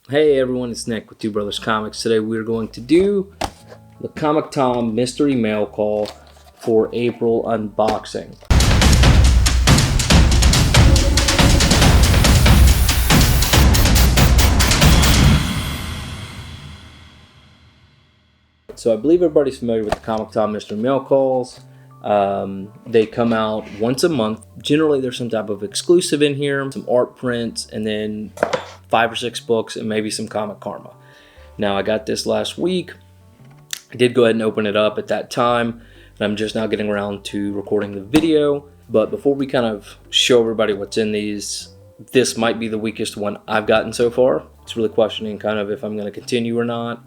Hey everyone, it's Nick with Two Brothers Comics. Today we're going to do the Comic Tom mystery mail call for April unboxing. So I believe everybody's familiar with the Comic Tom mystery mail calls. They come out once a month. Generally there's some type of exclusive in here, some art prints, and then 5 or 6 books and maybe some Comic Karma. Now I got this last week. I did go ahead and open it up at that time, and I'm just now getting around to recording the video. But before we kind of show everybody what's in these, this might be the weakest one I've gotten so far. It's really questioning kind of if I'm going to continue or not.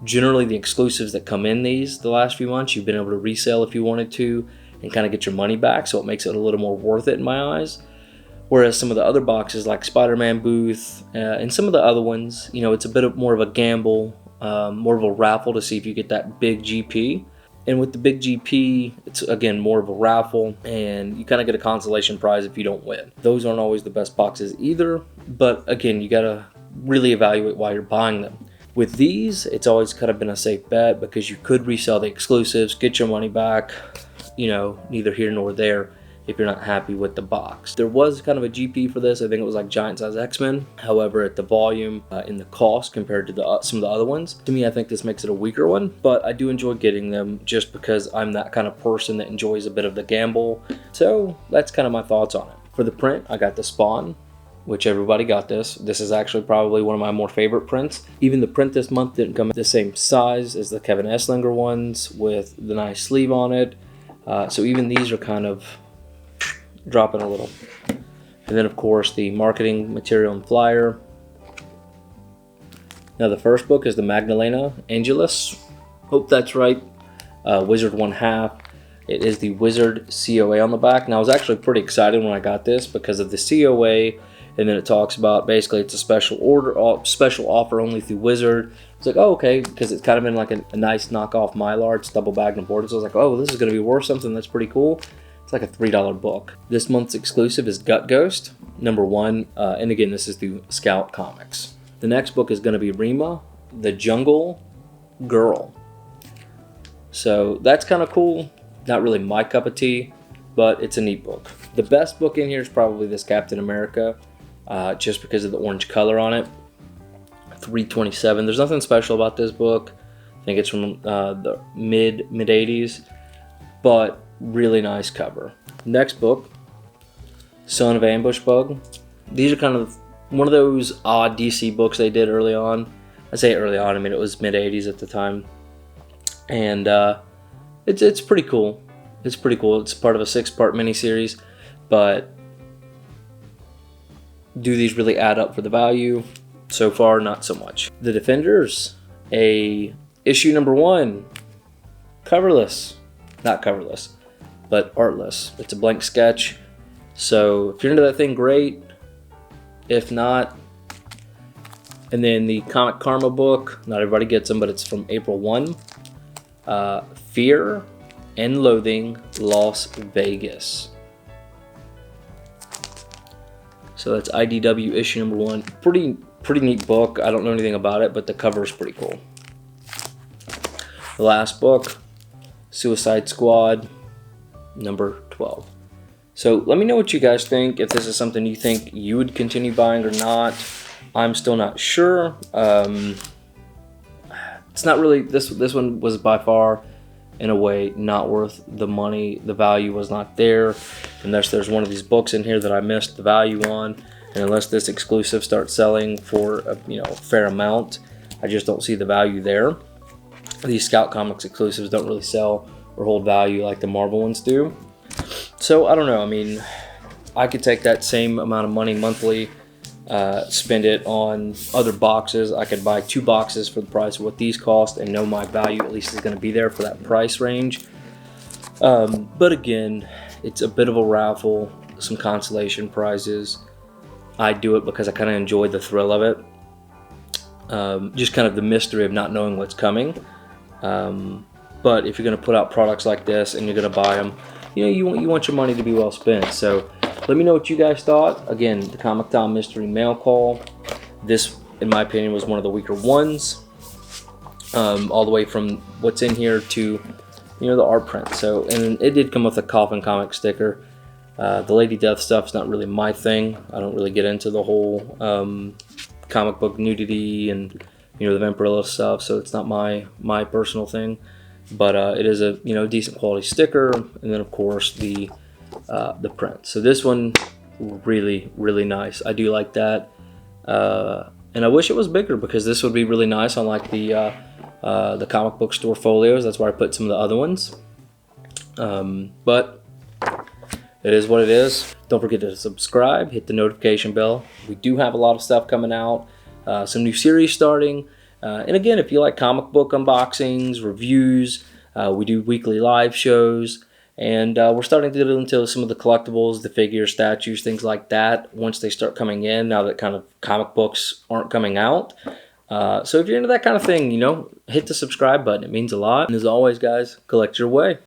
Generally the exclusives that come in these the last few months, you've been able to resell if you wanted to and kind of get your money back, so it makes it a little more worth it in my eyes. Whereas some of the other boxes like Spider-Man Booth and some of the other ones, you know, it's a bit more of a gamble, more of a raffle to see if you get that big GP. And with the big GP, it's again more of a raffle, and you kind of get a consolation prize if you don't win. Those aren't always the best boxes either, but again, you got to really evaluate why you're buying them. With these, it's always kind of been a safe bet because you could resell the exclusives, get your money back, you know, neither here nor there if you're not happy with the box. There was kind of a GP for this. I think it was like Giant Size X-Men. However, at the volume in the cost compared to some of the other ones, to me I think this makes it a weaker one, but I do enjoy getting them just because I'm that kind of person that enjoys a bit of the gamble. So that's kind of my thoughts on it. For the print, I got the Spawn, which everybody got this. This is actually probably one of my more favorite prints. Even the print this month didn't come in the same size as the Kevin Esslinger ones with the nice sleeve on it. So even these are kind of dropping a little. And then of course the marketing material and flyer. Now the first book is the Magdalena Angelus, hope that's right, Wizard 1/2. It is the Wizard COA on the back. Now I was actually pretty excited when I got this because of the COA, and then it talks about basically it's a special order, special offer only through Wizard. It's like, oh, okay, because it's kind of been like a nice knockoff Mylar. It's double bagged and boarded, so I was like, oh, this is going to be worth something. That's pretty cool. It's like a $3 book. This month's exclusive is Gut Ghost, #1, and again, this is through Scout Comics. The next book is going to be Rima, the Jungle Girl. So that's kind of cool. Not really my cup of tea, but it's a neat book. The best book in here is probably this Captain America, just because of the orange color on it. $3.27. There's nothing special about this book. I think it's from the mid 80s, but really nice cover. Next book, Son of Ambush Bug. These are kind of one of those odd DC books they did early on. I say early on, I mean it was mid 80s at the time, and it's pretty cool. It's pretty cool. It's part of a 6-part miniseries, but do these really add up for the value? So far, not so much. The Defenders, a issue #1, coverless, not coverless, but artless. It's a blank sketch. So if you're into that thing, great. If not, and then the Comic Karma book, not everybody gets them, but it's from April 1. Fear and Loathing, Las Vegas. So that's IDW issue #1. Pretty neat book. I don't know anything about it, but the cover is pretty cool. The last book, Suicide Squad, #12. So let me know what you guys think, if this is something you think you would continue buying or not. I'm still not sure. It's not really, this one was by far, in a way, not worth the money. The value was not there, unless there's one of these books in here that I missed the value on, and unless this exclusive starts selling for a fair amount, I just don't see the value there. These Scout Comics exclusives don't really sell or hold value like the Marvel ones do. So I don't know. I mean, I could take that same amount of money monthly, spend it on other boxes. I could buy 2 boxes for the price of what these cost and know my value at least is going to be there for that price range. But again, it's a bit of a raffle, some consolation prizes. I do it because I kind of enjoy the thrill of it. Just kind of the mystery of not knowing what's coming. But if you're going to put out products like this and you're going to buy them, you want your money to be well spent. So let me know what you guys thought. Again, the Comic Tom mystery mail call. This in my opinion, was one of the weaker ones. All the way from what's in here to, you know, the art print. So, and it did come with a Coffin Comic sticker. The Lady Death stuff is not really my thing. I don't really get into the whole comic book nudity and, you know, the Vampirilla stuff, so it's not my personal thing. But it is a, you know, decent quality sticker, and then of course the print. So this one, really nice. I do like that, and I wish it was bigger, because this would be really nice on like the comic book store folios. That's where I put some of the other ones. But it is what it is. Don't forget to subscribe, hit the notification bell. We do have a lot of stuff coming out, some new series starting. And again, if you like comic book unboxings, reviews, we do weekly live shows. And we're starting to get into some of the collectibles, the figures, statues, things like that, once they start coming in, now that kind of comic books aren't coming out. So if you're into that kind of thing, you know, hit the subscribe button. It means a lot. And as always, guys, collect your way.